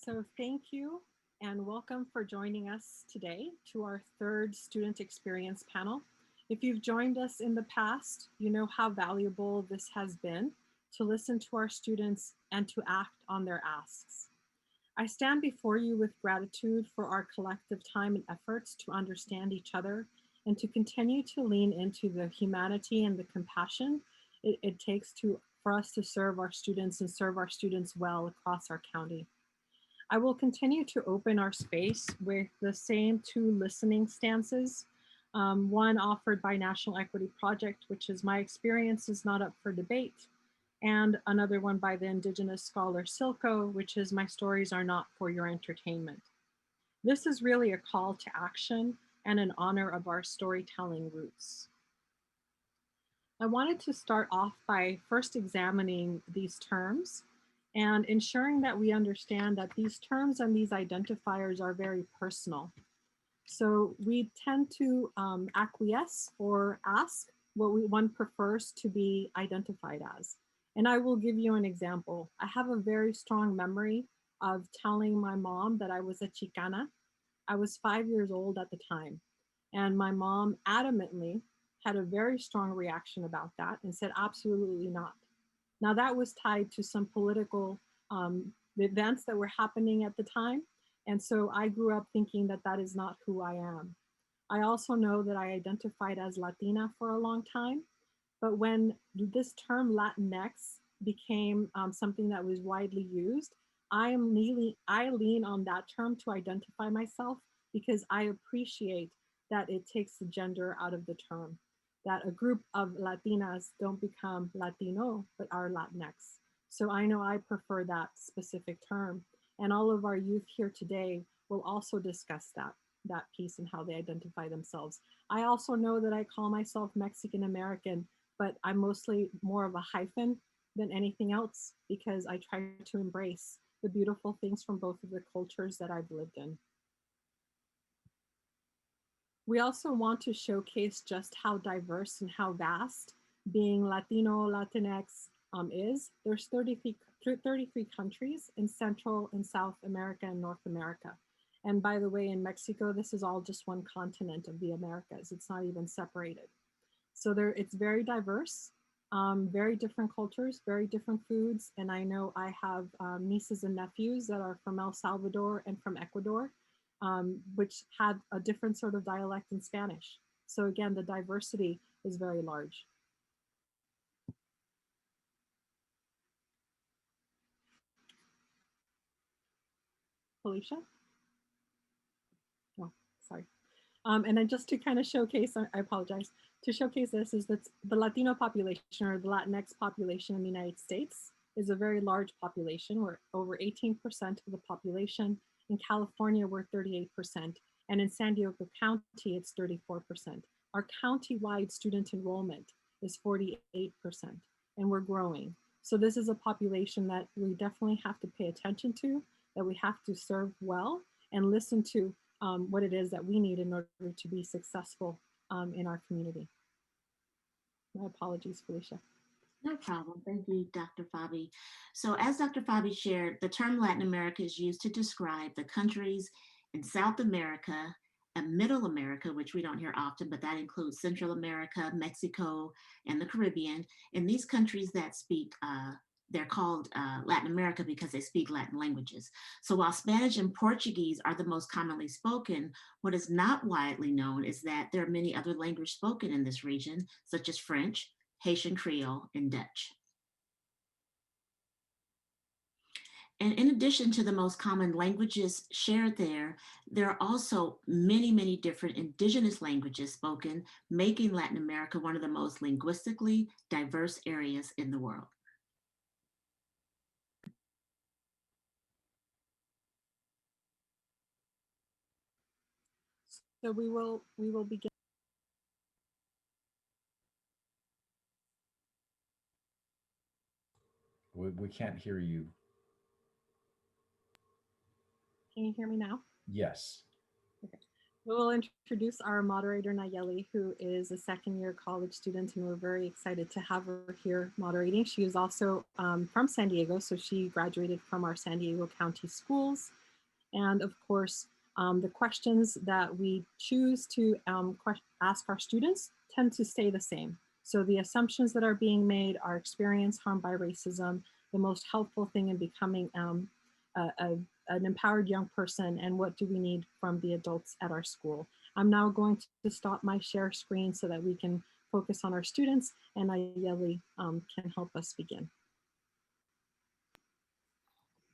So thank you and welcome for joining us today to our third student experience panel. If you've joined us in the past, you know how valuable this has been to listen to our students and to act on their asks. I stand before you with gratitude for our collective time and efforts to understand each other and to continue to lean into the humanity and the compassion it takes for us to serve our students and serve our students well across our county. I will continue to open our space with the same two listening stances. One offered by National Equity Project, which is my experience is not up for debate, and another one by the Indigenous scholar Silko, which is my stories are not for your entertainment. This is really a call to action and an honor of our storytelling roots. I wanted to start off by first examining these terms and ensuring that we understand that these terms and these identifiers are very personal. So we tend to acquiesce or ask what one prefers to be identified as. And I will give you an example. I have a very strong memory of telling my mom that I was a Chicana. I was 5 years old at the time. And my mom adamantly had a very strong reaction about that and said, absolutely not. Now that was tied to some political events that were happening at the time. And so I grew up thinking that that is not who I am. I also know that I identified as Latina for a long time, but when this term Latinx became something that was widely used, I lean on that term to identify myself because I appreciate that it takes the gender out of the term, that a group of Latinas don't become Latino, but are Latinx. So I know I prefer that specific term. And all of our youth here today will also discuss that piece and how they identify themselves. I also know that I call myself Mexican American, but I'm mostly more of a hyphen than anything else because I try to embrace the beautiful things from both of the cultures that I've lived in. We also want to showcase just how diverse and how vast being Latino, Latinx is. There's 33 countries in Central and South America and North America. And by the way, in Mexico, this is all just one continent of the Americas. It's not even separated. So it's very diverse, very different cultures, very different foods. And I know I have nieces and nephews that are from El Salvador and from Ecuador, which had a different sort of dialect in Spanish. So again, the diversity is very large. Felicia? Oh, sorry. And then just to kind of showcase, I apologize, to showcase this is that the Latino population or the Latinx population in the United States is a very large population. We're over 18% of the population. In California, we're 38%. And in San Diego County, it's 34%. Our county-wide student enrollment is 48%, and we're growing. So this is a population that we definitely have to pay attention to, that we have to serve well and listen to what it is that we need in order to be successful in our community. My apologies, Felicia. No problem. Thank you, Dr. Fabi. So as Dr. Fabi shared, the term Latin America is used to describe the countries in South America and Middle America, which we don't hear often, but that includes Central America, Mexico, and the Caribbean. In these countries that speak they're called Latin America because they speak Latin languages. So while Spanish and Portuguese are the most commonly spoken, what is not widely known is that there are many other languages spoken in this region, such as French, Haitian Creole, and Dutch. And in addition to the most common languages shared there, there are also many, many different indigenous languages spoken, making Latin America one of the most linguistically diverse areas in the world. So we will begin. We can't hear you. Can you hear me now? Yes. Okay. We will introduce our moderator, Nayeli, who is a second-year college student, and we're very excited to have her here moderating. She is also from San Diego, so she graduated from our San Diego County schools. And of course, the questions that we choose to ask our students tend to stay the same. So the assumptions that are being made are experience harmed by racism, the most helpful thing in becoming a, a, an empowered young person, and what do we need from the adults at our school. I'm now going to stop my share screen so that we can focus on our students, and Nayeli can help us begin.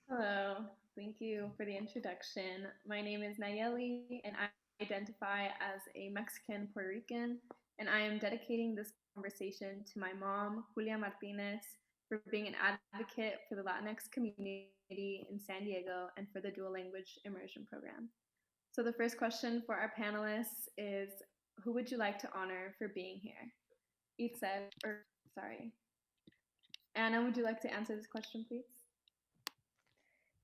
Hello, thank you for the introduction. My name is Nayeli, and I identify as a Mexican Puerto Rican, and I am dedicating this conversation to my mom, Julia Martinez, for being an advocate for the Latinx community in San Diego and for the dual language immersion program. So, the first question for our panelists is, who would you like to honor for being here? Itzel, or sorry, Anna, would you like to answer this question, please?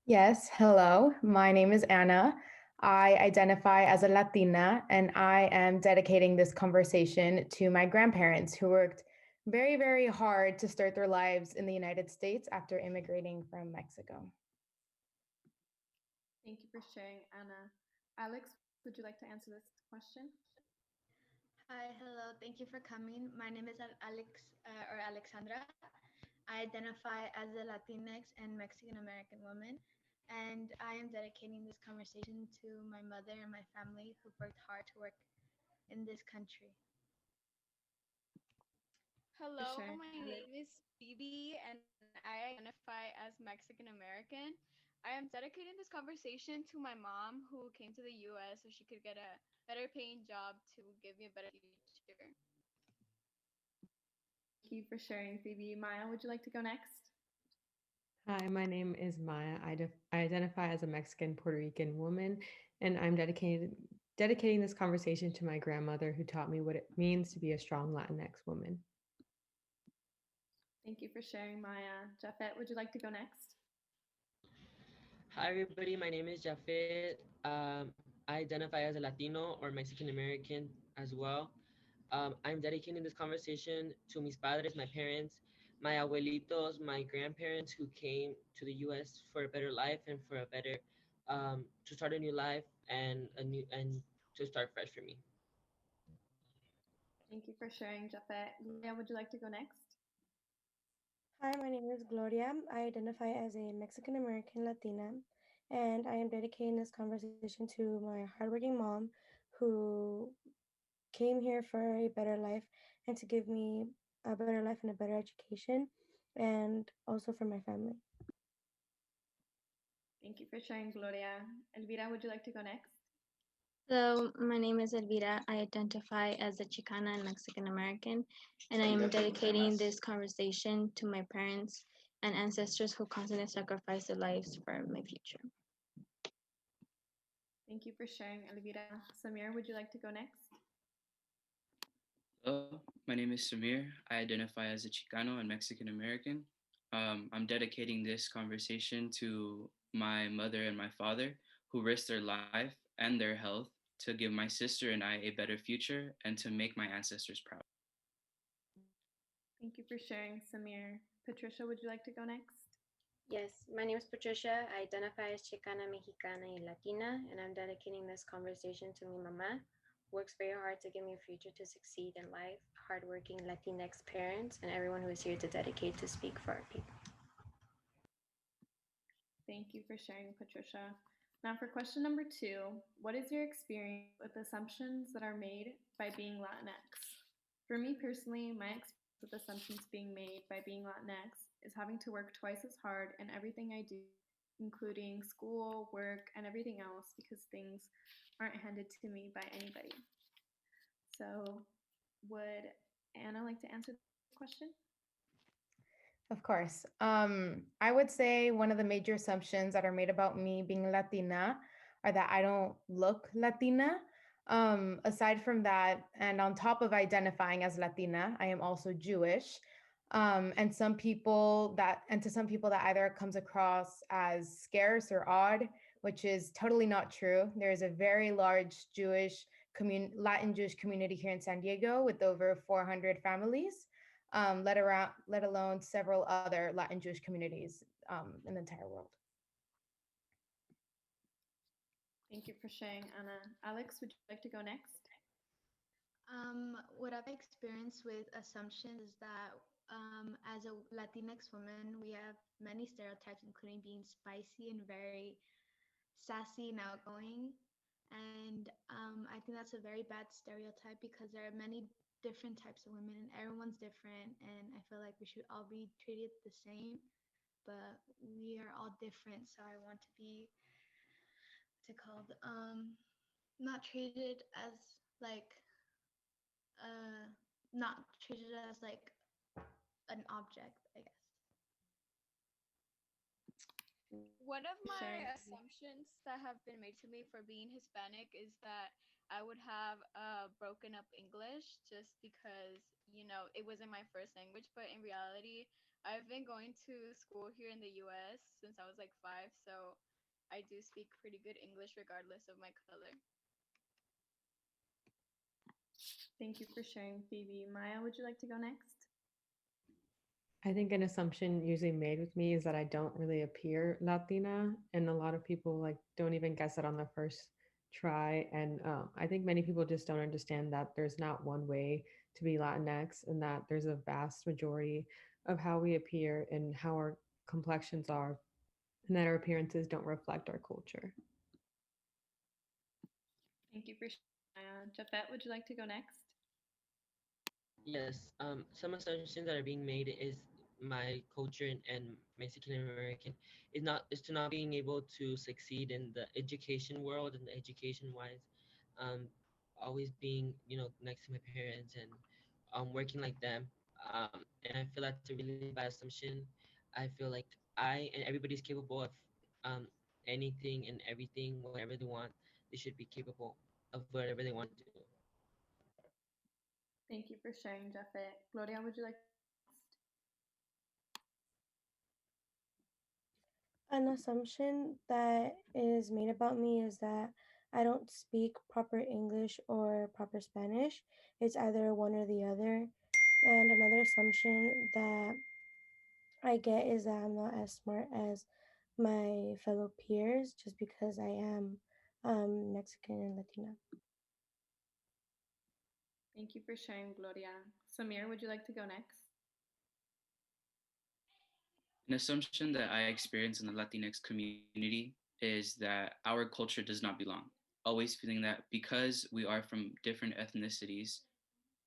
Yes, hello. My name is Anna. I identify as a Latina, and I am dedicating this conversation to my grandparents who worked very, very hard to start their lives in the United States after immigrating from Mexico. Thank you for sharing, Anna. Alex, would you like to answer this question? Hi, hello. Thank you for coming. My name is Alex or Alexandra. I identify as a Latinx and Mexican American woman, and I am dedicating this conversation to my mother and my family who worked hard to work in this country. Hello, my name is Phoebe, and I identify as Mexican American. I am dedicating this conversation to my mom who came to the US so she could get a better paying job to give me a better future. Thank you for sharing, Phoebe. Maya, would you like to go next? Hi, my name is Maya. I identify as a Mexican Puerto Rican woman, and I'm dedicating this conversation to my grandmother who taught me what it means to be a strong Latinx woman. Thank you for sharing, Maya. Jafet, would you like to go next? Hi, everybody. My name is Jafet. I identify as a Latino or Mexican American as well. I'm dedicating this conversation to mis padres, my parents, my abuelitos, my grandparents who came to the U.S. for a better life and for a better, to start a new life and to start fresh for me. Thank you for sharing, Jafet. Leah, would you like to go next? Hi, my name is Gloria. I identify as a Mexican American Latina, and I am dedicating this conversation to my hardworking mom who came here for a better life and to give me a better life and a better education, and also for my family. Thank you for sharing, Gloria. Elvira, would you like to go next? Hello, my name is Elvira. I identify as a Chicana and Mexican American, and I am dedicating this conversation to my parents and ancestors who constantly sacrificed their lives for my future. Thank you for sharing, Elvira. Samir, would you like to go next? Hello, my name is Samir. I identify as a Chicano and Mexican American. I'm dedicating this conversation to my mother and my father who risked their life and their health to give my sister and I a better future and to make my ancestors proud. Thank you for sharing, Samir. Patricia, would you like to go next? Yes, my name is Patricia. I identify as Chicana, Mexicana, y Latina, and I'm dedicating this conversation to mi mamá, who works very hard to give me a future to succeed in life, hardworking Latinx parents, and everyone who is here to dedicate to speak for our people. Thank you for sharing, Patricia. Now, for question number 2, what is your experience with assumptions that are made by being Latinx? For me personally, my experience with assumptions being made by being Latinx is having to work twice as hard in everything I do, including school, work, and everything else, because things aren't handed to me by anybody. So, would Anna like to answer this question? Of course. I would say one of the major assumptions that are made about me being Latina are that I don't look Latina. Aside from that, and on top of identifying as Latina, I am also Jewish. And to some people that either comes across as scarce or odd, which is totally not true. There is a very large Latin Jewish community here in San Diego with over 400 families. Let alone several other Latin Jewish communities in the entire world. Thank you for sharing, Anna. Alex, would you like to go next? What I've experienced with assumptions is that as a Latinx woman, we have many stereotypes, including being spicy and very sassy and outgoing. And I think that's a very bad stereotype because there are many different types of women and everyone's different. And I feel like we should all be treated the same, but we are all different. So I want to be, what's it called? Not treated as like, uh, not treated as like an object, I guess. One of my Sharing. assumptions that have been made to me for being Hispanic is that I would have broken up English just because, it wasn't my first language. But in reality, I've been going to school here in the US since I was like 5. So I do speak pretty good English regardless of my color. Thank you for sharing, Phoebe. Maya, would you like to go next? I think an assumption usually made with me is that I don't really appear Latina, and a lot of people like don't even guess it on the first try. And I think many people just don't understand that there's not one way to be Latinx, and that there's a vast majority of how we appear and how our complexions are, and that our appearances don't reflect our culture. Thank you for sharing, Maya. Jafet, would you like to go next? Yes, some assumptions that are being made is my culture and Mexican American is to not being able to succeed in the education world and the education wise, um, always being next to my parents and working like them, and I feel that's a really bad assumption. I feel like I and everybody's capable of um, anything and everything, whatever they want. They should be capable of whatever they want to do. Thank you for sharing, Jafet. Gloria, would you like to go next? An assumption that is made about me is that I don't speak proper English or proper Spanish. It's either one or the other. And another assumption that I get is that I'm not as smart as my fellow peers just because I am Mexican and Latina. Thank you for sharing, Gloria. Samir, would you like to go next? An assumption that I experience in the Latinx community is that our culture does not belong. Always feeling that because we are from different ethnicities,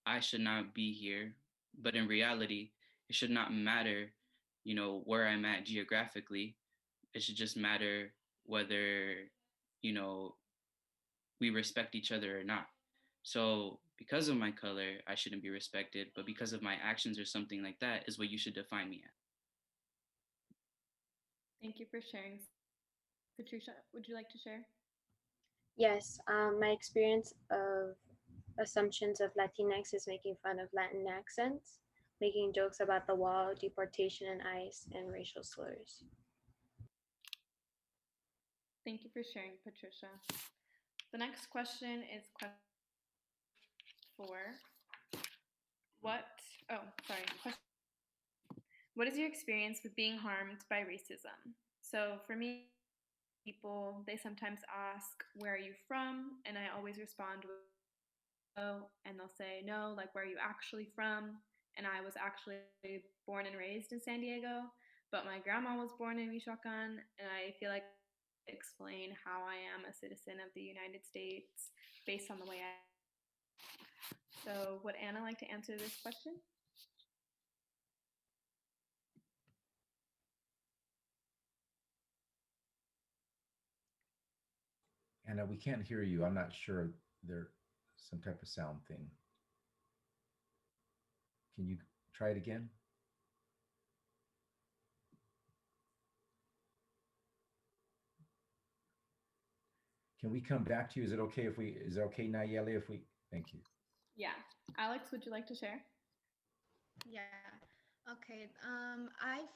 I should not be here. But in reality, it should not matter, where I'm at geographically. It should just matter whether, you know, we respect each other or not. So because of my color, I shouldn't be respected, but because of my actions or something like that is what you should define me as. Thank you for sharing. Patricia, would you like to share? Yes, my experience of assumptions of Latinx is making fun of Latin accents, making jokes about the wall, deportation and ICE, and racial slurs. Thank you for sharing, Patricia. The next question is question 4. What? Oh, sorry. Question. What is your experience with being harmed by racism? So for me, people they sometimes ask, "Where are you from?" And I always respond with "No," and they'll say, "No, like where are you actually from?" And I was actually born and raised in San Diego, but my grandma was born in Michoacan, and I feel like I explain how I am a citizen of the United States based on the way I. So, would Anna like to answer this question? Anna, we can't hear you. I'm not sure there's some type of sound thing. Can you try it again? Can we come back to you? Is it okay, Nayeli, if we, thank you. Yeah. Alex, would you like to share? Yeah. Okay. I've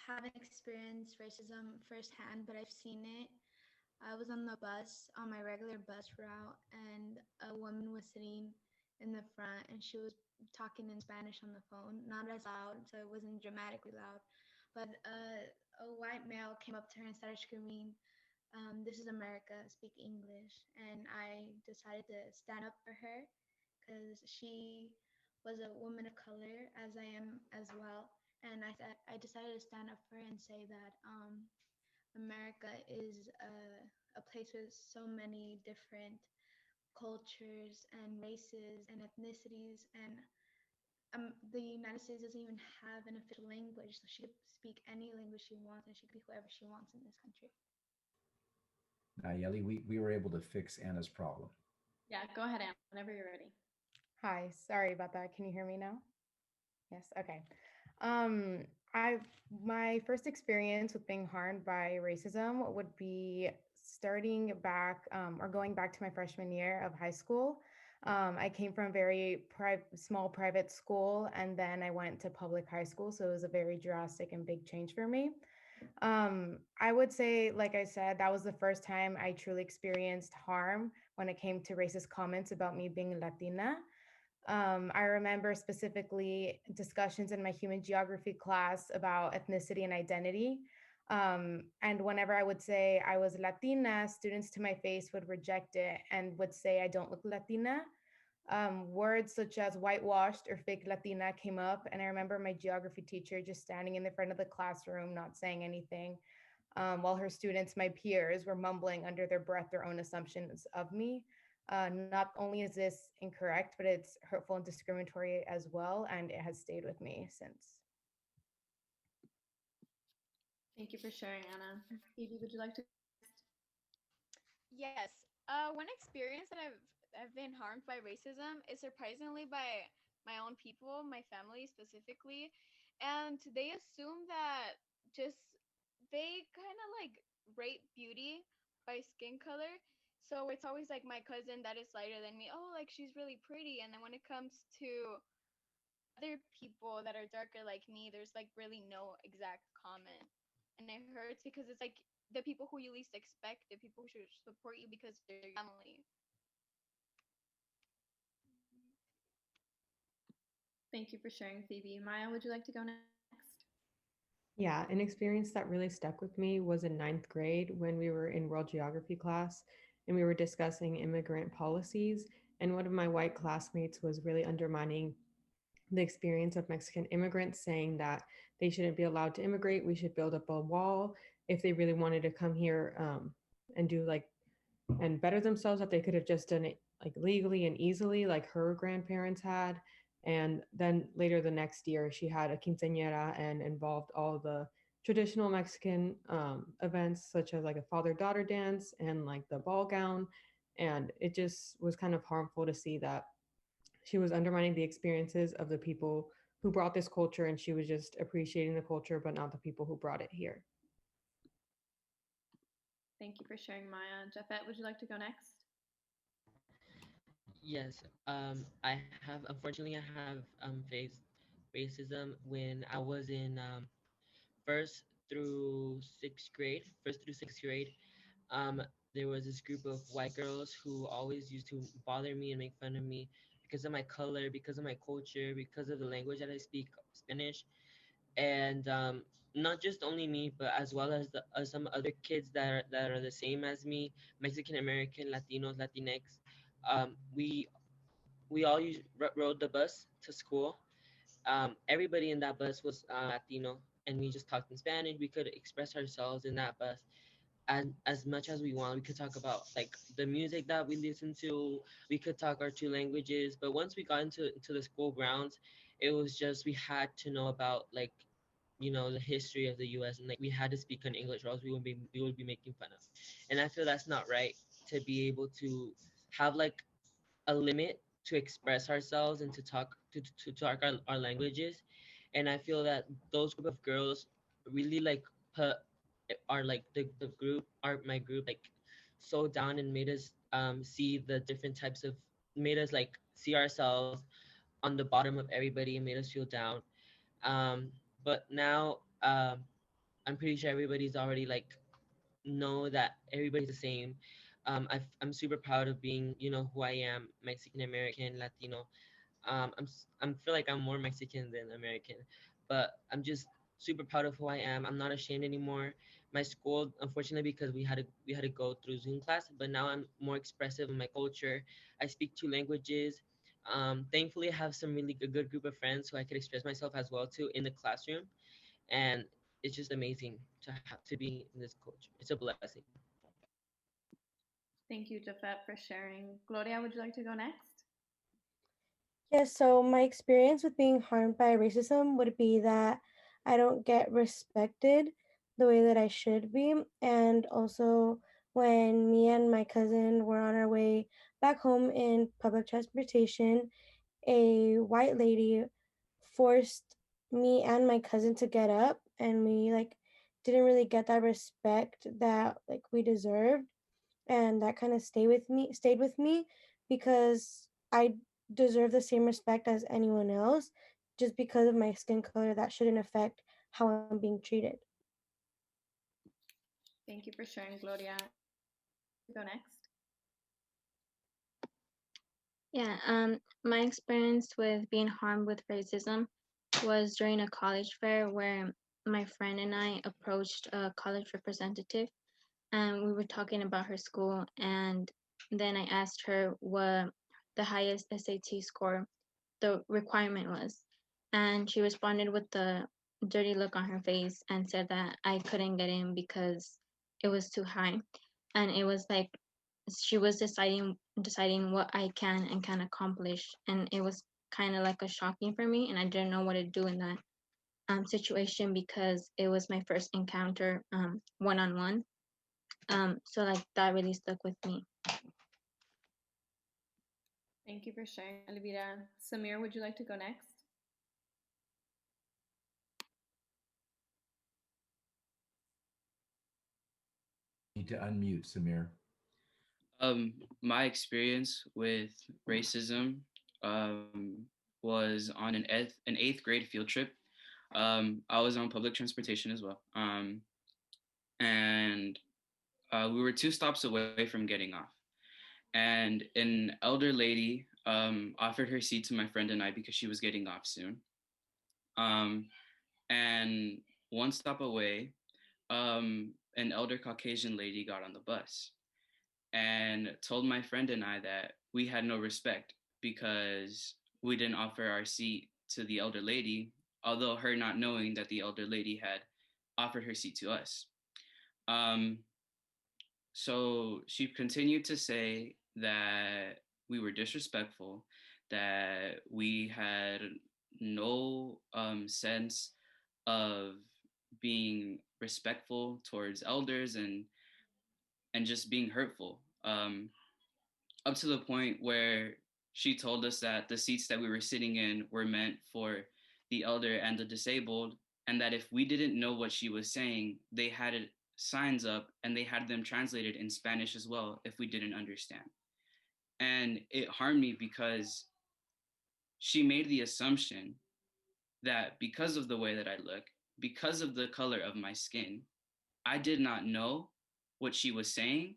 haven't experienced racism firsthand, but I've seen it. I was on the bus on my regular bus route, and a woman was sitting in the front, and she was talking in Spanish on the phone, not as loud, so it wasn't dramatically loud. But a white male came up to her and started screaming, This is America, speak English. And I decided to stand up for her because she was a woman of color, as I am as well. And I decided to stand up for her and say that America is a place with so many different cultures and races and ethnicities. And the United States doesn't even have an official language, so she could speak any language she wants and she could be whoever she wants in this country. Nayeli, we were able to fix Anna's problem. Yeah, go ahead, Anne, whenever you're ready. Hi, sorry about that. Can you hear me now? Yes, okay. Um, I my first experience with being harmed by racism would be starting back or going back to my freshman year of high school. I came from a very small private school, and then I went to public high school, so it was a very drastic and big change for me. I would say, like I said, that was the first time I truly experienced harm when it came to racist comments about me being Latina. I remember specifically discussions in my human geography class about ethnicity and identity. And whenever I would say I was Latina, students to my face would reject it and would say I don't look Latina. Words such as whitewashed or fake Latina came up. And I remember my geography teacher just standing in the front of the classroom, not saying anything, while her students, my peers, were mumbling under their breath their own assumptions of me. Not only is this incorrect, but it's hurtful and discriminatory as well. And it has stayed with me since. Thank you for sharing, Anna. Phoebe, would you like to? Yes. One experience that I've been harmed by racism is surprisingly by my own people, my family specifically, and they assume that just they kind of like rate beauty by skin color. So it's always like my cousin that is lighter than me. Oh, like she's really pretty. And then when it comes to other people that are darker like me, there's like really no exact comment. And it hurts because it's like the people who you least expect, the people who should support you because they're your family. Thank you for sharing, Phoebe. Maya, would you like to go next? Yeah, an experience that really stuck with me was in ninth grade when we were in world geography class and we were discussing immigrant policies. And one of my white classmates was really undermining the experience of Mexican immigrants, saying that they shouldn't be allowed to immigrate. We should build up a wall if they really wanted to come here and do like and better themselves, that they could have just done it like legally and easily like her grandparents had. And then later the next year she had a quinceañera and involved all the traditional Mexican events such as like a father-daughter dance and like the ball gown. And it just was kind of harmful to see that she was undermining the experiences of the people who brought this culture, and she was just appreciating the culture but not the people who brought it here. Thank you for sharing, Maya. Jeffet, would you like to go next? Yes, I have, unfortunately, I have faced racism when I was in first through sixth grade. First through sixth grade, um, there was this group of white girls who always used to bother me and make fun of me because of my color, because of my culture, because of the language that I speak, Spanish. And not just only me, but as well as some other kids that are the same as me, Mexican American, Latinos, Latinx. We all rode the bus to school. Everybody in that bus was Latino, and we just talked in Spanish. We could express ourselves in that bus as much as we want. We could talk about like the music that we listen to. We could talk our two languages. But once we got into the school grounds, it was just we had to know about like the history of the U.S. and like we had to speak in English or else we would be making fun of. And I feel that's not right to be able to have like a limit to express ourselves and to talk our languages. And I feel that those group of girls really like put our like the group our my group like so down and made us see the different types of made us like see ourselves on the bottom of everybody and made us feel down. um but now I'm pretty sure everybody's already like know that everybody's the same. I'm super proud of being, who I am, Mexican American, Latino. I'm feel like I'm more Mexican than American, but I'm just super proud of who I am. I'm not ashamed anymore. My school, unfortunately, because we had to go through Zoom class, but now I'm more expressive in my culture. I speak two languages. Thankfully, I have some really good group of friends who I could express myself as well to in the classroom, and it's just amazing to have to be in this culture. It's a blessing. Thank you, Jafet, for sharing. Gloria, would you like to go next? Yes, so my experience with being harmed by racism would be that I don't get respected the way that I should be. And also, when me and my cousin were on our way back home in public transportation, a white lady forced me and my cousin to get up, and we like didn't really get that respect that like we deserved, and that kind of stayed with me because I deserve the same respect as anyone else. Just because of my skin color, that shouldn't affect how I'm being treated. Thank you for sharing, Gloria. Go next. Yeah, my experience with being harmed with racism was during a college fair where my friend and I approached a college representative and we were talking about her school. And then I asked her what the highest SAT score the requirement was. And she responded with the dirty look on her face and said that I couldn't get in because it was too high. And it was like she was deciding what I can and can accomplish. And it was kind of like a shocking for me, and I didn't know what to do in that situation because it was my first encounter one on one. So like that really stuck with me. Thank you for sharing, Elvira. Samir, would you like to go next? Need to unmute, Samir. My experience with racism um, was on an eighth grade field trip. I was on public transportation as well, and we were two stops away from getting off. And an elder lady offered her seat to my friend and I because she was getting off soon. Um, and one stop away, an elder Caucasian lady got on the bus and told my friend and I that we had no respect because we didn't offer our seat to the elder lady, although her not knowing that the elder lady had offered her seat to us. Um, so she continued to say that we were disrespectful, that we had no sense of being respectful towards elders and just being hurtful. Up to the point where she told us that the seats that we were sitting in were meant for the elder and the disabled, and that if we didn't know what she was saying, they had signs up and they had them translated in Spanish as well if we didn't understand. And it harmed me because she made the assumption that because of the way that I look, because of the color of my skin, I did not know what she was saying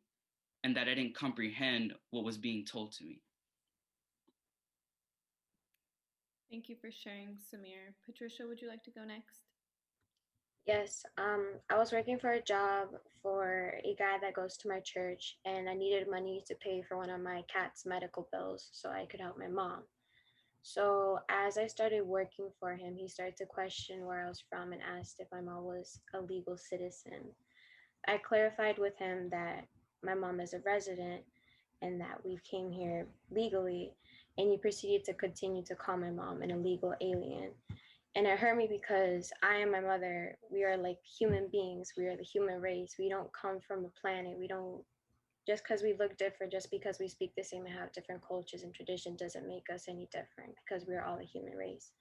and that I didn't comprehend what was being told to me. Thank you for sharing, Samir. Patricia, would you like to go next? Yes, I was working for a job for a guy that goes to my church, and I needed money to pay for one of my cat's medical bills so I could help my mom. So as I started working for him, he started to question where I was from and asked if my mom was a legal citizen. I clarified with him that my mom is a resident and that we came here legally, and he proceeded to continue to call my mom an illegal alien. And it hurt me because I and my mother, we are like human beings. We are the human race. We don't come from a planet. We don't, just because we look different, just because we speak the same and have different cultures and traditions doesn't make us any different because we are all the human race.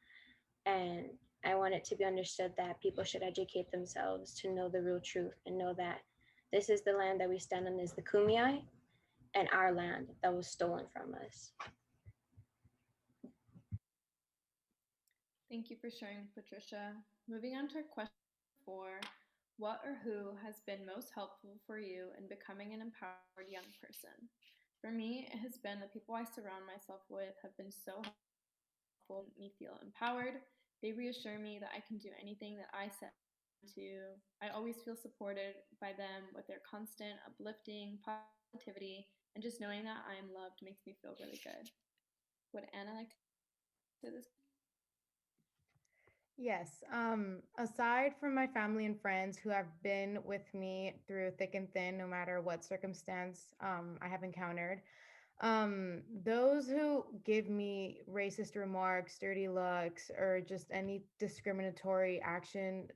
And I want it to be understood that people should educate themselves to know the real truth and know that this is the land that we stand on is the Kumeyaay and our land that was stolen from us. Thank you for sharing, Patricia. Moving on to question 4. What or who has been most helpful for you in becoming an empowered young person? For me, it has been the people I surround myself with have been so helpful, me feel empowered They reassure me that I can do anything that I set my mind to. I always feel supported by them with their constant uplifting positivity, and just knowing that I am loved makes me feel really good. Would Anna like to answer this? Yes. Aside from my family and friends who have been with me through thick and thin, no matter what circumstance I have encountered, those who give me racist remarks, dirty looks, or just any discriminatory action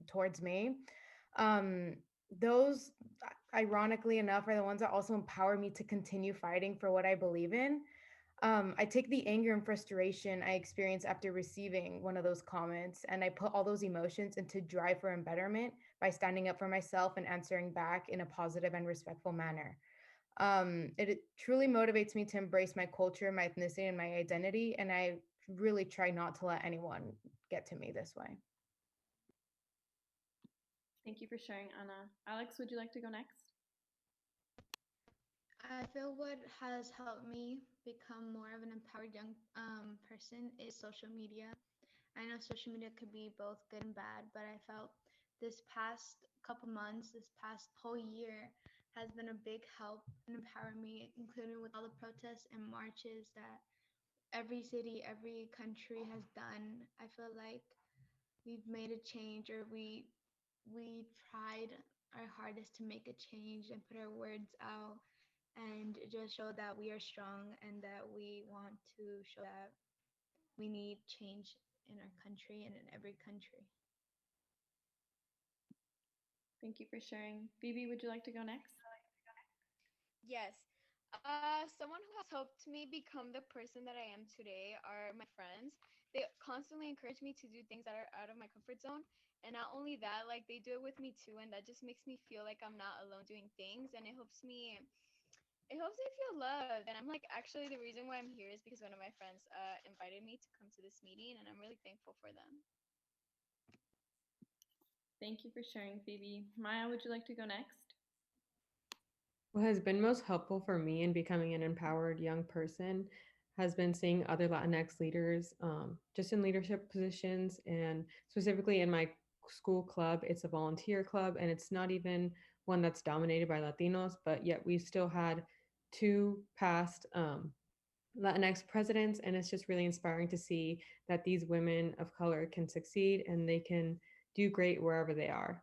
towards me, um, those, ironically enough, are the ones that also empower me to continue fighting for what I believe in. I take the anger and frustration I experience after receiving one of those comments, and I put all those emotions into drive for embetterment by standing up for myself and answering back in a positive and respectful manner. It truly motivates me to embrace my culture, my ethnicity, and my identity, and I really try not to let anyone get to me this way. Thank you for sharing, Anna. Alex, would you like to go next? I feel what has helped me become more of an empowered young person is social media. I know social media could be both good and bad, but I felt this past couple months, this past whole year, has been a big help and empower me, including with all the protests and marches that every city, every country has done. I feel like we've made a change, or we tried our hardest to make a change and put our words out and just show that we are strong and that we want to show that we need change in our country and in every country. Thank you for sharing. Phoebe, would you like to go next? Yes. Someone who has helped me become the person that I am today are my friends. They constantly encourage me to do things that are out of my comfort zone. And not only that, like they do it with me too. And that just makes me feel like I'm not alone doing things. And it helps me feel loved. And I'm like, actually, the reason why I'm here is because one of my friends invited me to come to this meeting. And I'm really thankful for them. Thank you for sharing, Phoebe. Maya, would you like to go next? What has been most helpful for me in becoming an empowered young person has been seeing other Latinx leaders just in leadership positions, and specifically in my school club. It's a volunteer club, and it's not even one that's dominated by Latinos, but yet we still had two past Latinx presidents, and it's just really inspiring to see that these women of color can succeed and they can do great wherever they are.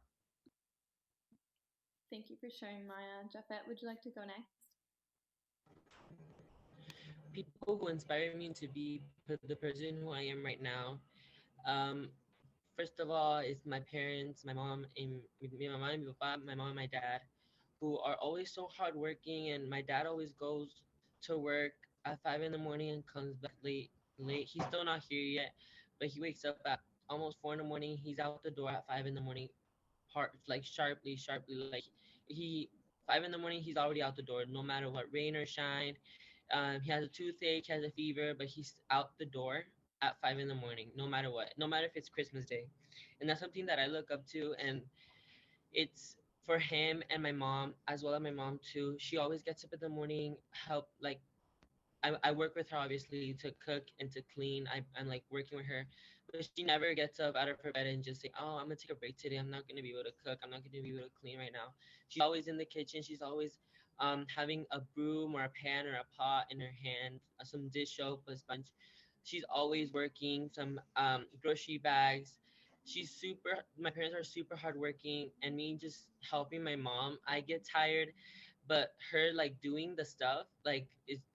Thank you for sharing, Maya. Jafet, would you like to go next? People who inspire me to be the person who I am right now. Um, First of all, it's my parents, my mom, and my mom and my papa, my mom and my dad, who are always so hardworking. And my dad always goes to work at 5 in the morning and comes back late. Late. He's still not here yet, but he wakes up at almost 4 in the morning. He's out the door at 5 in the morning, like sharply. Like he 5 in the morning, he's already out the door, no matter what, rain or shine. He has a toothache, he has a fever, but he's out the door at 5 in the morning, no matter what, no matter if it's Christmas Day. And that's something that I look up to. And it's for him and my mom, as well as my mom too. She always gets up in the morning, help, like I work with her obviously to cook and to clean. I'm like working with her, but she never gets up out of her bed and just say, "Oh, I'm gonna take a break today. I'm not gonna be able to cook. I'm not gonna be able to clean right now." She's always in the kitchen. She's always having a broom or a pan or a pot in her hand, some dish soap, a sponge. She's always working some grocery bags. She's super. My parents are super hardworking, and me just helping my mom. I get tired, but her like doing the stuff like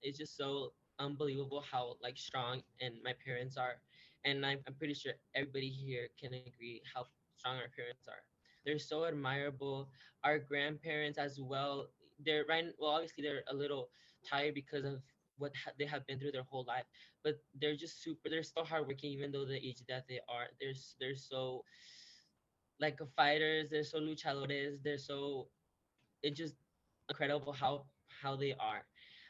it's just so unbelievable how like strong and my parents are. And I'm pretty sure everybody here can agree how strong our parents are. They're so admirable. Our grandparents as well, they're right, well obviously they're a little tired because of what they have been through their whole life, but they're just super, they're so hardworking even though the age that they are. They're so like fighters, they're so luchadores, they're so, it just incredible how they are,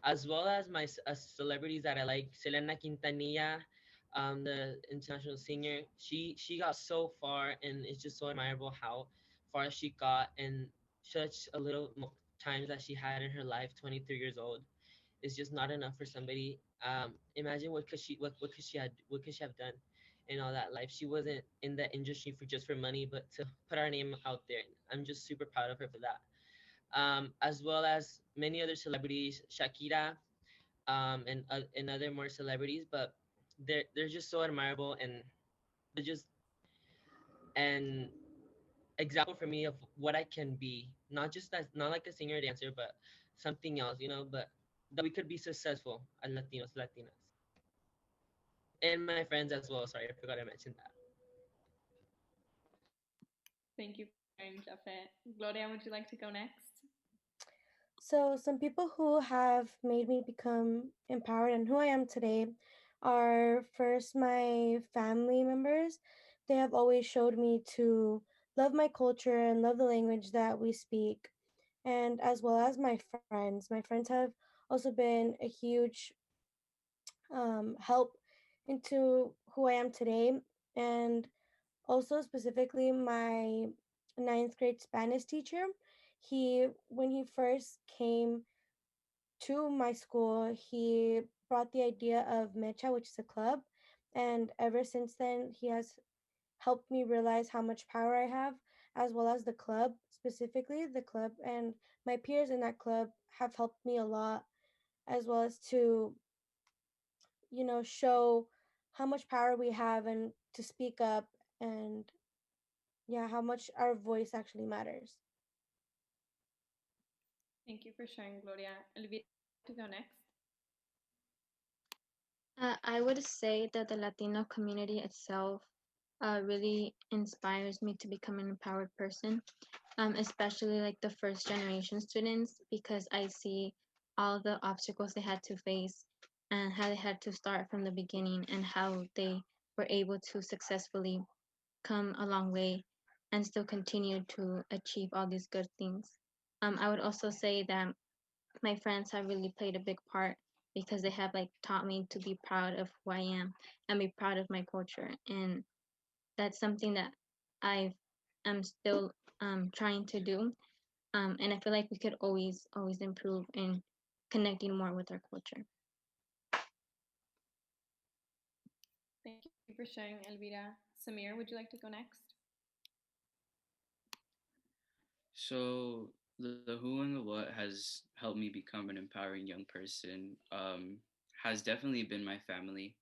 as well as my celebrities that I like. Selena Quintanilla, the international singer, she got so far, and it's just so admirable how far she got in such a little times that she had in her life. 23 years old is just not enough for somebody. Imagine what could she have done and all that life. She wasn't in that industry for just for money, but to put our name out there. I'm just super proud of her for that. As well as many other celebrities, Shakira, and other more celebrities, but they're just so admirable, and they're just an example for me of what I can be, not just as not like a singer or dancer, but something else, but that we could be successful as Latinos, Latinas, and my friends as well. Sorry, I forgot I mentioned that. Thank you for sharing, Jafet. Gloria, would you like to go next? So, some people who have made me become empowered and who I am today are first my family members. They have always showed me to love my culture and love the language that we speak, and as well as my friends. My friends have also been a huge help into who I am today, and also specifically my ninth grade Spanish teacher. When he first came to my school, he brought the idea of Mecha, which is a club. And ever since then, he has helped me realize how much power I have, as well as the club, specifically the club. And my peers in that club have helped me a lot, as well as to, show how much power we have and to speak up, and yeah, how much our voice actually matters. Thank you for sharing, Gloria. Elvira, would you like to go next? I would say that the Latino community itself really inspires me to become an empowered person, especially like the first generation students, because I see all the obstacles they had to face and how they had to start from the beginning and how they were able to successfully come a long way and still continue to achieve all these good things. I would also say that my friends have really played a big part because they have like taught me to be proud of who I am and be proud of my culture. And that's something that I am still trying to do. And I feel like we could always improve in connecting more with our culture. Thank you for sharing, Elvira. Samir, would you like to go next? So the who and the what has helped me become an empowering young person has definitely been my family.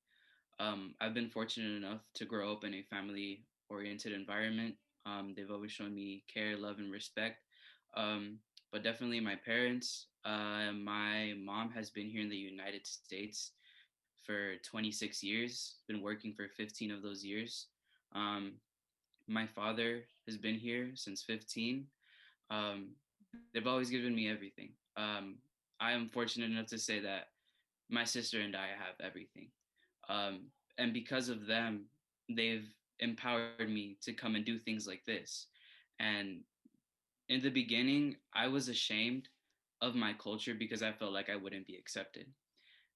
I've been fortunate enough to grow up in a family oriented environment. They've always shown me care, love, and respect. Um, but definitely my parents. My mom has been here in the United States for 26 years, been working for 15 of those years. Um, my father has been here since 15. They've always given me everything. I am fortunate enough to say that my sister and I have everything. Um, and because of them, they've empowered me to come and do things like this. And in the beginning, I was ashamed of my culture because I felt like I wouldn't be accepted.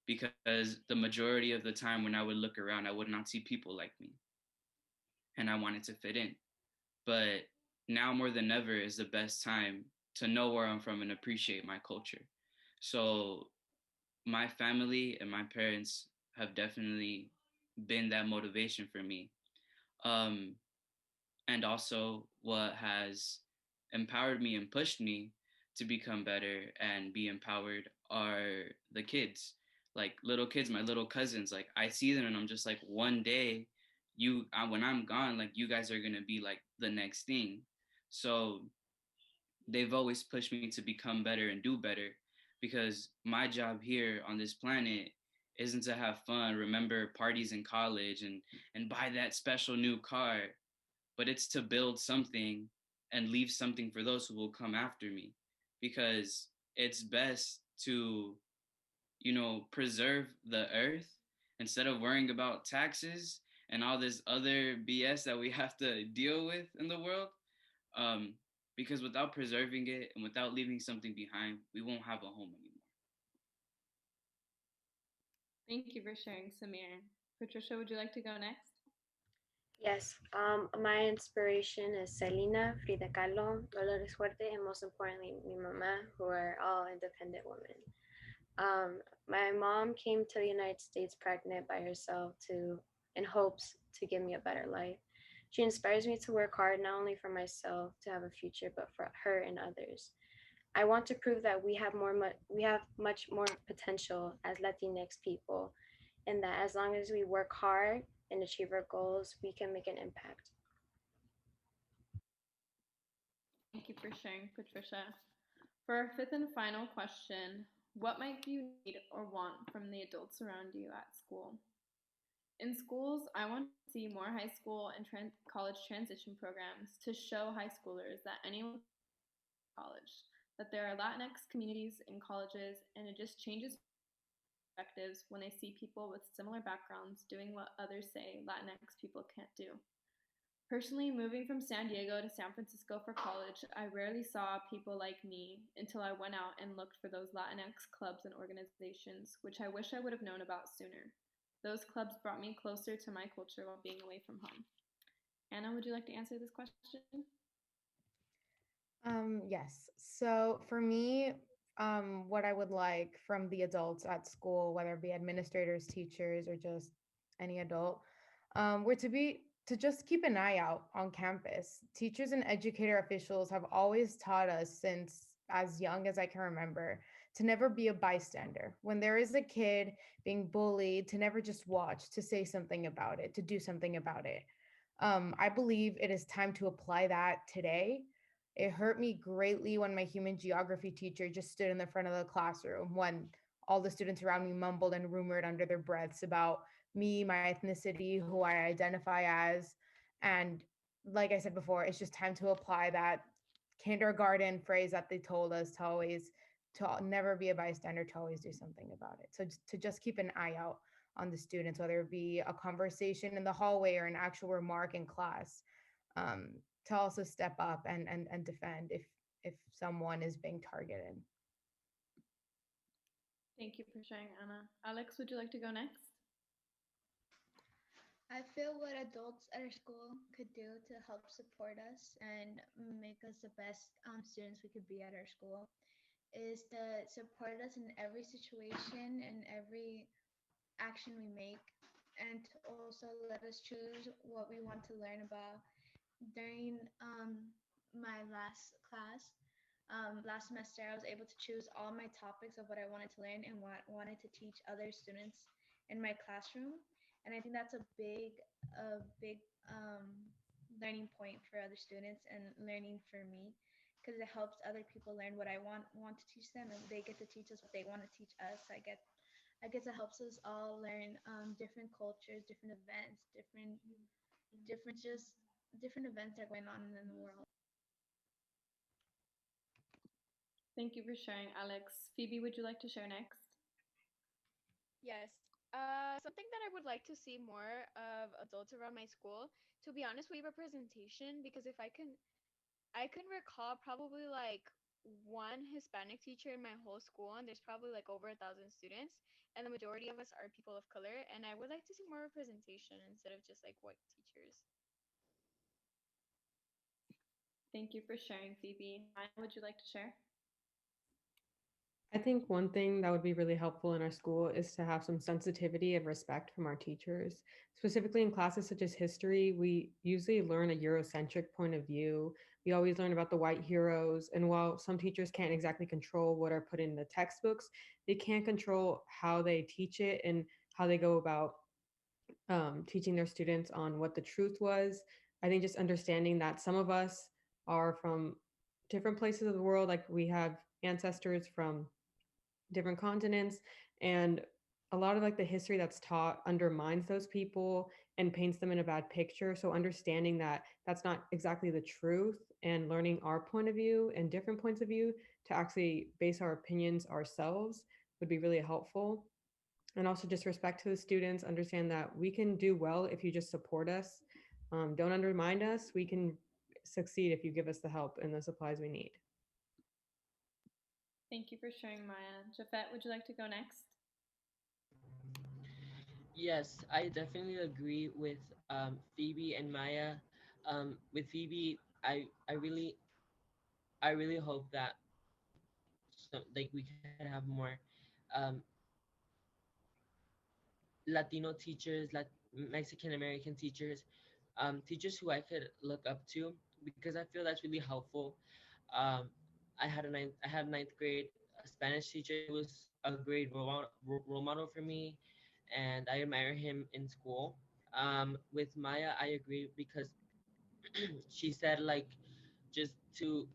Because the majority of the time when I would look around, I would not see people like me. And I wanted to fit in. But now more than ever is the best time to know where I'm from and appreciate my culture. So my family and my parents have definitely been that motivation for me. Um, and also, what has empowered me and pushed me to become better and be empowered are the kids, like little kids, my little cousins. Like I see them and I'm just like, one day, when I'm gone, like you guys are gonna be like the next thing. So they've always pushed me to become better and do better because my job here on this planet isn't to have fun, remember parties in college and buy that special new car, but it's to build something and leave something for those who will come after me, because it's best to preserve the earth instead of worrying about taxes and all this other BS that we have to deal with in the world. um, because without preserving it and without leaving something behind, we won't have a home anymore. Thank you for sharing, Samir. Patricia, would you like to go next? Yes, my inspiration is Selena, Frida Kahlo, Dolores Fuerte, and most importantly, my mama, who are all independent women. My mom came to the United States pregnant by herself to in hopes to give me a better life. She inspires me to work hard not only for myself to have a future, but for her and others. I want to prove that we have much more potential as Latinx people, and that as long as we work hard and achieve our goals, we can make an impact. Thank you for sharing, Patricia. For our fifth and final question, what might you need or want from the adults around you at school? In schools, I want to see more high school and college transition programs to show high schoolers that anyone can college, that there are Latinx communities in colleges, and it just changes perspectives when they see people with similar backgrounds doing what others say Latinx people can't do. Personally, moving from San Diego to San Francisco for college, I rarely saw people like me until I went out and looked for those Latinx clubs and organizations, which I wish I would have known about sooner. Those clubs brought me closer to my culture while being away from home. Anna, would you like to answer this question? Yes. So for me, what I would like from the adults at school, whether it be administrators, teachers, or just any adult, were to just keep an eye out on campus. Teachers and educator officials have always taught us since as young as I can remember to never be a bystander. When there is a kid being bullied, to never just watch, to say something about it, to do something about it. I believe it is time to apply that today. It hurt me greatly when my human geography teacher just stood in the front of the classroom when all the students around me mumbled and rumored under their breaths about me, my ethnicity, who I identify as. And like I said before, it's just time to apply that kindergarten phrase that they told us to always to never be a bystander, to always do something about it. So to just keep an eye out on the students, whether it be a conversation in the hallway or an actual remark in class, um, to also step up and defend if someone is being targeted. Thank you for sharing, Anna. Alex, would you like to go next? I feel what adults at our school could do to help support us and make us the best students we could be at our school is to support us in every situation and every action we make, and to also let us choose what we want to learn about. During my last class, last semester, I was able to choose all my topics of what I wanted to learn and what I wanted to teach other students in my classroom. And I think that's a big learning point for other students and learning for me, because it helps other people learn what I want to teach them, and they get to teach us what they want to teach us. I guess it helps us all learn different cultures, different events, different events that are going on in the world. Thank you for sharing, Alex. Phoebe, would you like to share next? Yes. Something that I would like to see more of adults around my school, to be honest, we representation, because if I can recall probably like one Hispanic teacher in my whole school, and there's probably like over 1,000 students, and the majority of us are people of color, and I would like to see more representation instead of just like white teachers. Thank you for sharing, Phoebe. Maya, would you like to share? I think one thing that would be really helpful in our school is to have some sensitivity and respect from our teachers. Specifically in classes such as history, we usually learn a Eurocentric point of view. We always learn about the white heroes. And while some teachers can't exactly control what are put in the textbooks, they can control how they teach it and how they go about teaching their students on what the truth was. I think just understanding that some of us are from different places of the world, like we have ancestors from different continents, and a lot of like the history that's taught undermines those people and paints them in a bad picture. So understanding that that's not exactly the truth and learning our point of view and different points of view to actually base our opinions ourselves would be really helpful. And also just respect to the students, understand that we can do well if you just support us. Don't undermine us. We can succeed if you give us the help and the supplies we need. Thank you for sharing, Maya. Jafet, would you like to go next? Yes, I definitely agree with Phoebe and Maya. With Phoebe, I really hope that like we can have more um, Latino teachers, Mexican American teachers, teachers who I could look up to because I feel that's really helpful. Um, I had a ninth grade Spanish teacher who was a great role model for me, and I admire him in school. With Maya, I agree because she said like just to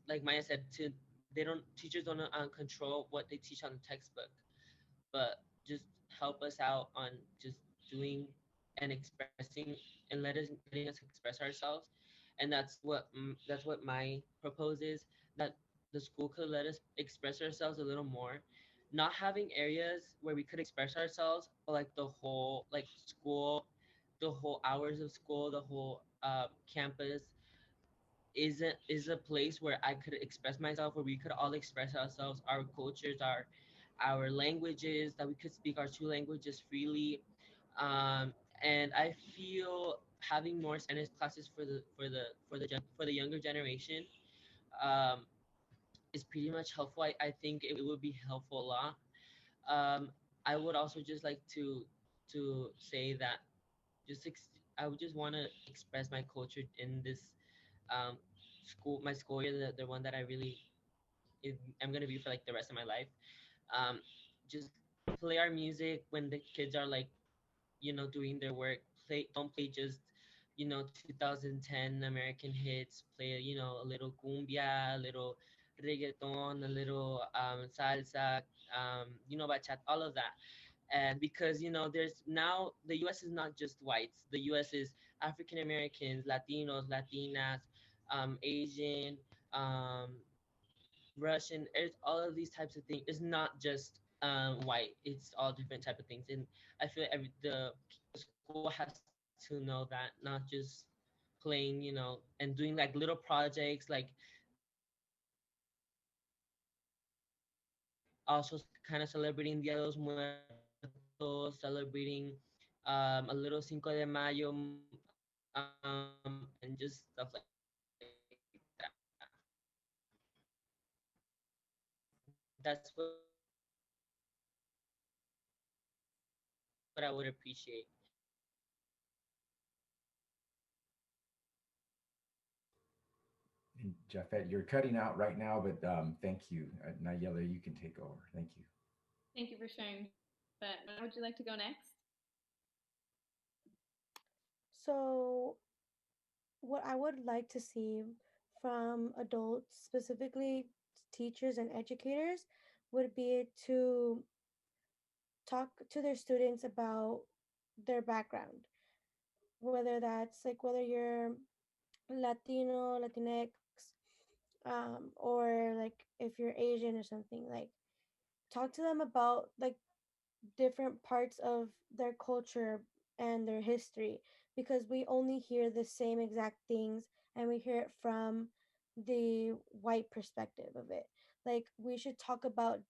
like Maya said to they don't teachers don't control what they teach on the textbook, but just help us out on just doing and expressing and letting us express ourselves, and that's what my proposes, that the school could let us express ourselves a little more, not having areas where we could express ourselves, but like the whole like school, the whole hours of school, the whole campus is a place where I could express myself, where we could all express ourselves, our cultures, our languages, that we could speak our two languages freely. Um, and I feel having more Spanish classes for the younger generation um, is pretty much helpful. I think it would be helpful a lot. Um, I would also just like to say that I would just want to express my culture in this um, my school year, the one that I'm gonna be for like the rest of my life. Um, just play our music when the kids are like doing their work. Don't play just 2010 American hits. Play a little cumbia, a little reggaeton, a little salsa, bachata, all of that. And because there's now the U.S. is not just whites. The U.S. is African Americans, Latinos, Latinas, Asian, um, Russian. It's all of these types of things. It's not just white. It's all different type of things. And I feel like the school has to know that, not just playing, and doing like little projects, like also kind of celebrating Dia de los Muertos, celebrating a little Cinco de Mayo, and just stuff like that. That's what I would appreciate. And Jafet, you're cutting out right now, but thank you. Nayela, you can take over. Thank you. Thank you for sharing, but would you like to go next? So, what I would like to see from adults, specifically teachers and educators, would be to talk to their students about their background, whether that's like whether you're Latino, Latinx, or like if you're Asian or something, like talk to them about like different parts of their culture and their history, because we only hear the same exact things and we hear it from the white perspective of it. Like we should talk about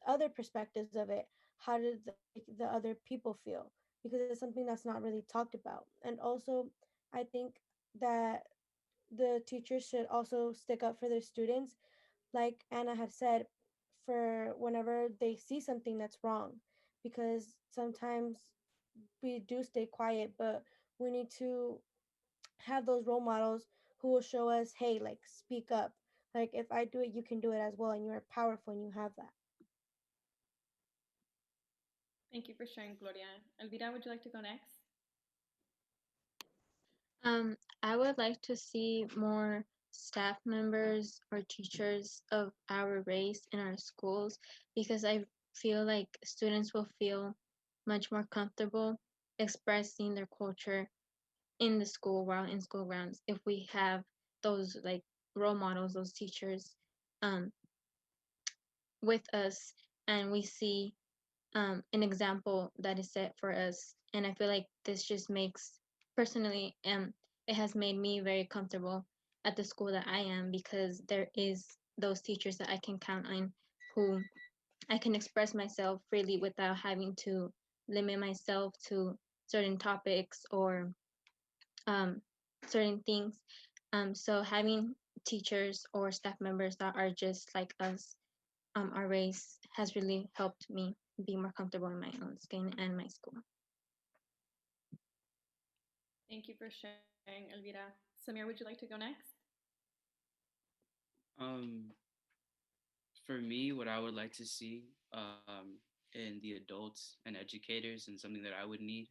other perspectives of it. How did the other people feel? Because it's something that's not really talked about. And also, I think that the teachers should also stick up for their students, like Anna had said, for whenever they see something that's wrong, because sometimes we do stay quiet, but we need to have those role models who will show us, hey, like speak up. Like if I do it, you can do it as well, and you are powerful and you have that. Thank you for sharing, Gloria. Elvira, would you like to go next? I would like to see more staff members or teachers of our race in our schools, because I feel like students will feel much more comfortable expressing their culture in the school while in school grounds if we have those like role models, those teachers um, with us, and we see an example that is set for us. And I feel like this just makes, personally, it has made me very comfortable at the school that I am, because there is those teachers that I can count on, who I can express myself freely without having to limit myself to certain topics or um, certain things. So having teachers or staff members that are just like us, our race, has really helped me be more comfortable in my own skin and my school. Thank you for sharing, Elvira. Samir, would you like to go next? Um, for me, what I would like to see in the adults and educators, and something that I would need,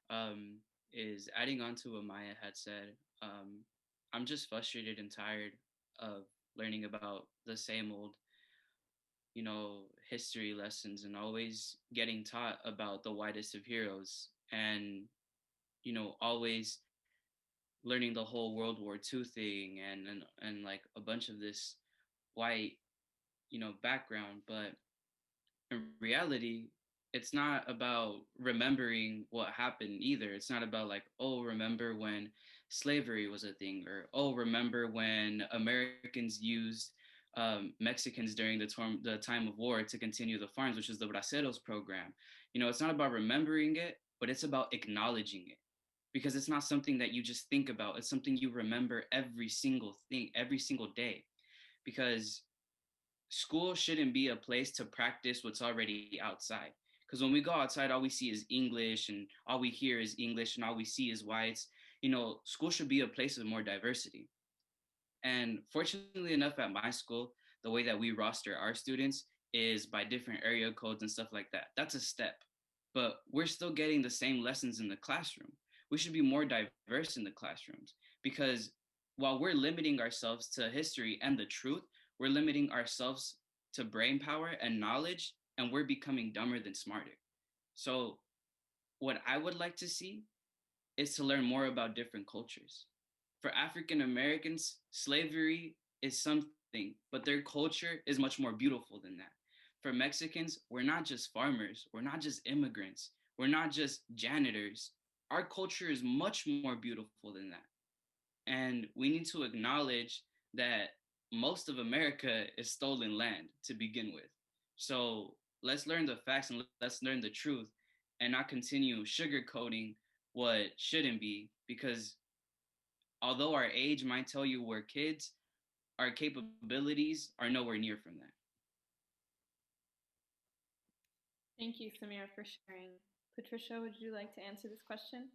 um, is adding on to what Maya had said. Um, I'm just frustrated and tired of learning about the same old, history lessons and always getting taught about the whitest of heroes and, always learning the whole World War II thing and like a bunch of this white, background. But in reality, it's not about remembering what happened either. It's not about like, oh, remember when slavery was a thing, or oh, remember when Americans used Mexicans during the time of war to continue the farms, which is the Braceros program. It's not about remembering it, but it's about acknowledging it, because it's not something that you just think about. It's something you remember every single day, because school shouldn't be a place to practice what's already outside. Because when we go outside, all we see is English, and all we hear is English, and all we see is whites. School should be a place of more diversity. And fortunately enough, at my school, the way that we roster our students is by different area codes and stuff like that. That's a step. But we're still getting the same lessons in the classroom. We should be more diverse in the classrooms, because while we're limiting ourselves to history and the truth, we're limiting ourselves to brain power and knowledge, and we're becoming dumber than smarter. So, what I would like to see is to learn more about different cultures. For African Americans, slavery is something, but their culture is much more beautiful than that. For Mexicans, we're not just farmers, we're not just immigrants, we're not just janitors. Our culture is much more beautiful than that. And we need to acknowledge that most of America is stolen land to begin with. So let's learn the facts and let's learn the truth, and not continue sugarcoating what shouldn't be. Because although our age might tell you we're kids, our capabilities are nowhere near from that. Thank you, Samir, for sharing. Patricia, would you like to answer this question?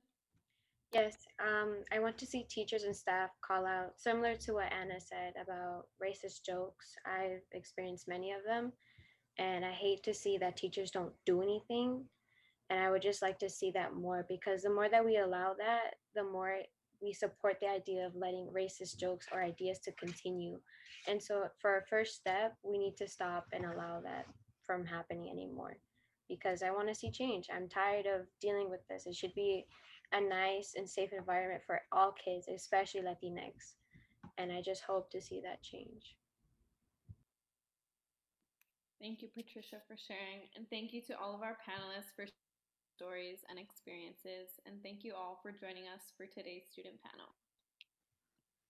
Yes, I want to see teachers and staff call out, similar to what Anna said about racist jokes. I've experienced many of them, and I hate to see that teachers don't do anything. And I would just like to see that more, because the more that we allow that, the more we support the idea of letting racist jokes or ideas to continue. And so, for our first step, we need to stop and allow that from happening anymore, because I want to see change. I'm tired of dealing with this. It should be a nice and safe environment for all kids, especially Latinx. And I just hope to see that change. Thank you, Patricia, for sharing. And thank you to all of our panelists for sharing their stories and experiences. And thank you all for joining us for today's student panel.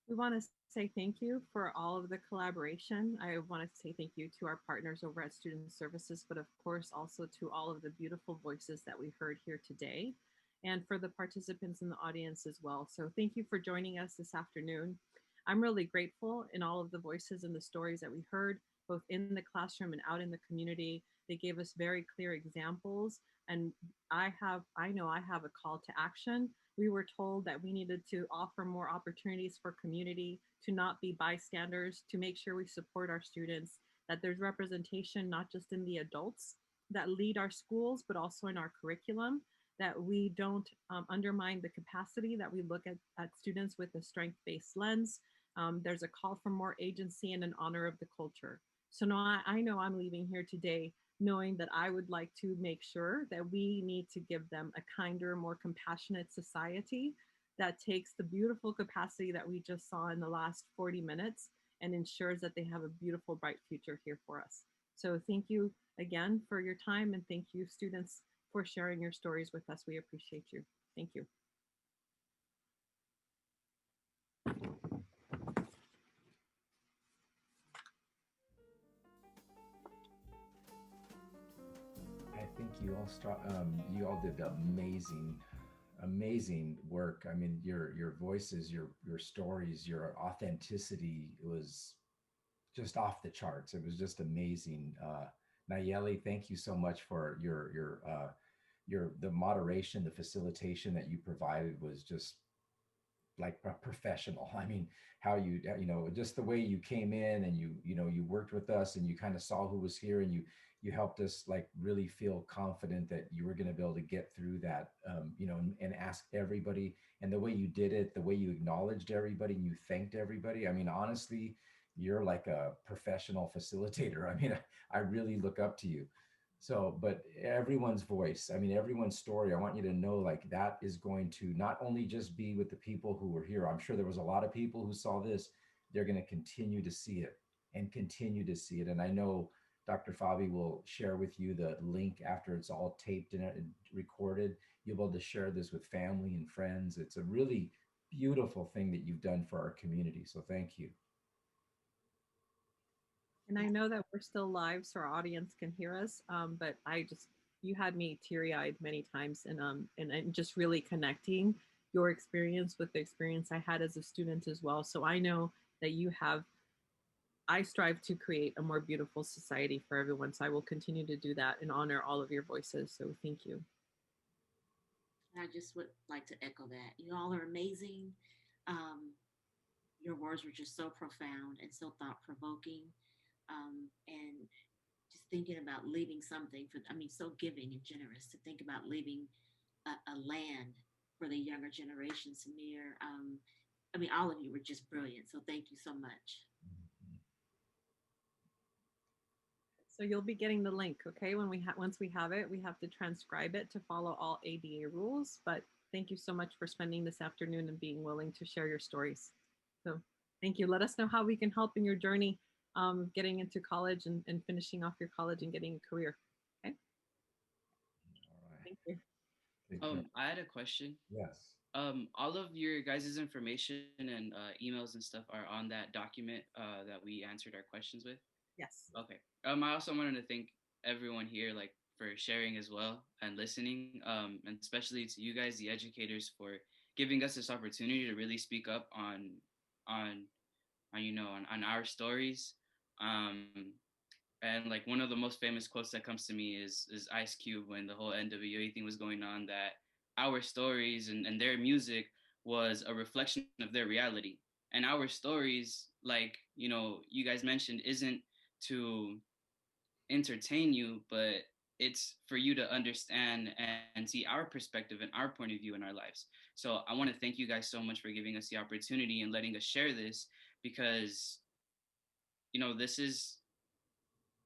We want to say thank you for all of the collaboration. I want to say thank you to our partners over at Student Services, but of course also to all of the beautiful voices that we heard here today, and for the participants in the audience as well. So thank you for joining us this afternoon. I'm really grateful in all of the voices and the stories that we heard, both in the classroom and out in the community. They gave us very clear examples, and I know I have a call to action. We were told that we needed to offer more opportunities for community, to not be bystanders, to make sure we support our students, that there's representation not just in the adults that lead our schools, but also in our curriculum, that we don't undermine the capacity, that we look at students with a strength-based lens. There's a call for more agency and an honor of the culture. So now I know I'm leaving here today knowing that I would like to make sure that we need to give them a kinder, more compassionate society that takes the beautiful capacity that we just saw in the last 40 minutes and ensures that they have a beautiful, bright future here for us. So thank you again for your time, and thank you, students, for sharing your stories with us. We appreciate you. Thank you. I think you all did amazing work. I mean, your voices, your stories, your authenticity was just off the charts. It was just amazing. Nayeli, thank you so much for your the moderation, the facilitation that you provided was just like a professional. I mean, how you know, just the way you came in and you know, you worked with us and you kind of saw who was here and you helped us like really feel confident that you were going to be able to get through that, you know, and ask everybody. And the way you did it, the way you acknowledged everybody and you thanked everybody. I mean, honestly, you're like a professional facilitator. I mean, I really look up to you. So, but everyone's voice, I mean, everyone's story, I want you to know like that is going to not only just be with the people who were here. I'm sure there was a lot of people who saw this. They're going to continue to see it and continue to see it. And I know Dr. Fabi will share with you the link after it's all taped and recorded. You'll be able to share this with family and friends. It's a really beautiful thing that you've done for our community. So thank you. And I know that we're still live, so our audience can hear us. But you had me teary-eyed many times, and just really connecting your experience with the experience I had as a student as well. So I know that you have. I strive to create a more beautiful society for everyone. So I will continue to do that and honor all of your voices. So thank you. I just would like to echo that. You all are amazing. Um, your words were just so profound and so thought provoking. And just thinking about leaving something for, I mean, so giving and generous to think about leaving a land for the younger generation, Samir. I mean, all of you were just brilliant. So thank you so much. So you'll be getting the link, okay? Once we have it, we have to transcribe it to follow all ADA rules. But thank you so much for spending this afternoon and being willing to share your stories. So thank you. Let us know how we can help in your journey, getting into college and finishing off your college and getting a career. Okay. All right. Thank you. I had a question. Yes. All of your guys' information and emails and stuff are on that document that we answered our questions with. Yes. Okay. I also wanted to thank everyone here, like, for sharing as well and listening, and especially to you guys, the educators, for giving us this opportunity to really speak up on on our stories. Um, and like one of the most famous quotes that comes to me is Ice Cube when the whole NWA thing was going on, that our stories and their music was a reflection of their reality. And our stories, like, you guys mentioned, isn't to entertain you, but it's for you to understand and see our perspective and our point of view in our lives. So I want to thank you guys so much for giving us the opportunity and letting us share this, because this is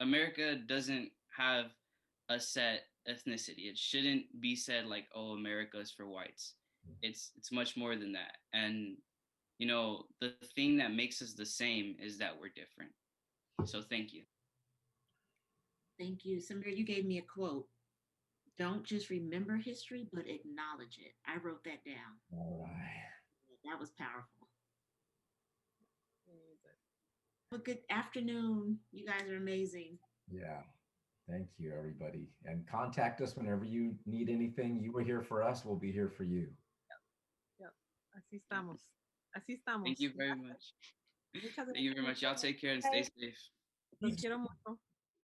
America doesn't have a set ethnicity. It shouldn't be said like, oh, America is for whites. It's much more than that. And the thing that makes us the same is that we're different. So thank you. Thank you. Samir, you gave me a quote. Don't just remember history, but acknowledge it. I wrote that down. All right. That was powerful. Well, good afternoon. You guys are amazing. Yeah. Thank you, everybody. And contact us whenever you need anything. You were here for us. We'll be here for you. Yep. Así estamos. Así estamos. Thank you very much. Thank you very much. Y'all take care and stay safe. Los quiero mucho.